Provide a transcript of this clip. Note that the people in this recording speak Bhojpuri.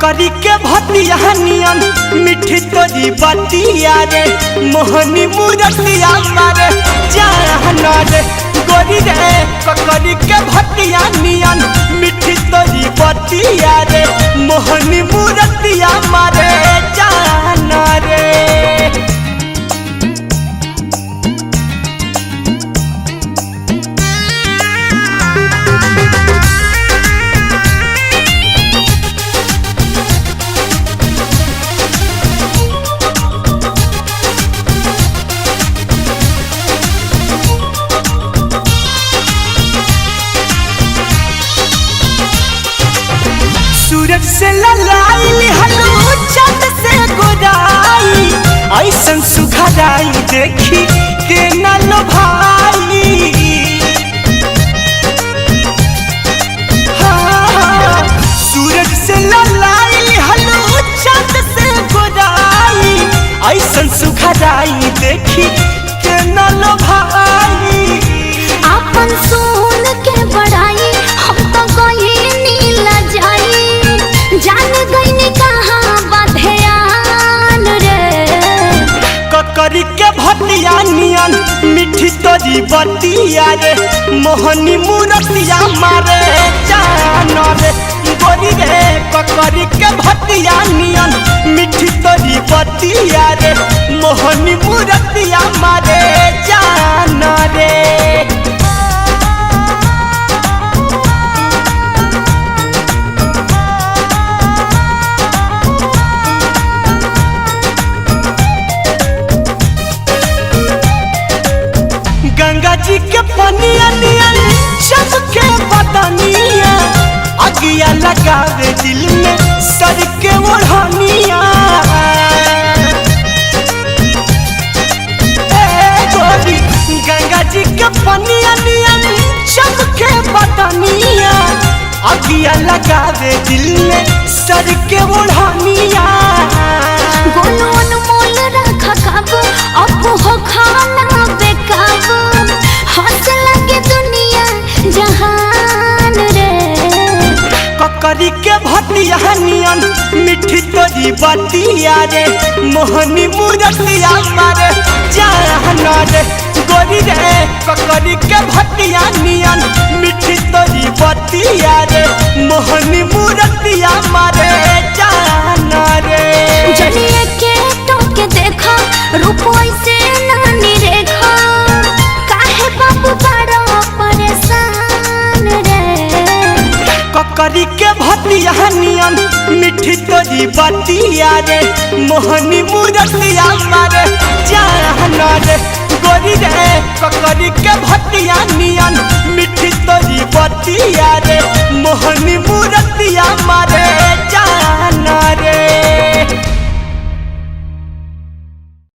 ककरी के भतिया नियन मिठी तोरी बतिया रे मोहनी मूरतिया मारे जान रे गोरी रे ककरी के भतिया नियन मिठी तोरी बतिया रे मोहनी मूरतिया मारे जान रे। सूरज से ललाई हलो चंद से गोराई ऐसन सुखदाई देखी के न लो भाई। हाँ, सूरज से ललाई हलो चंद से गोराई ऐसन सुखदाई देखी के न लो भाई। अपन सुन के बड़ाई हम तो गई नीला जाई जान गई कहाँ बधयान रे ककरी के भतिया नियन मिठी तोरी बतिया रे मोहनी मूरतिया मारे जान रे गोरी रे ककरी के भतिया नियन मिठी तोरी बतिया रे मोहनी मूरतिया मारे जान रे। गंगा जी के पनिया नियन चमके बदनिया अगिया लगावे दिल में सर के ओढ़निया। गोरी गंगा जी के पनिया नियन चमके बदनिया अगिया लगावे दिल में सर के ओढ़निया। गोलू अनमोल रखा काबू अब हो खाना बेकाबू हंस लगे दुनिया जहान रे ककरी के भतिया नियन मिठी तोरी बतिया रे मोहनी मूरतिया मारे जान रे गोरी रे ककरी के भतिया नियन मिठी तोरी बतिया रे मोहनी मूरतिया मारे जान रे। जनिए के टोके देखा रूप ऐसे नानी रेखा काहे बाबू बड़ा परेशान रे ककरी के भतिया नियन मिठी तोरी बतिया रे मोहनी मूरतिया मारे जान रे गोरी रे ककरी के भतिया नियन मिठी तोरी बतिया रे मोहनी मूरतिया मारे जान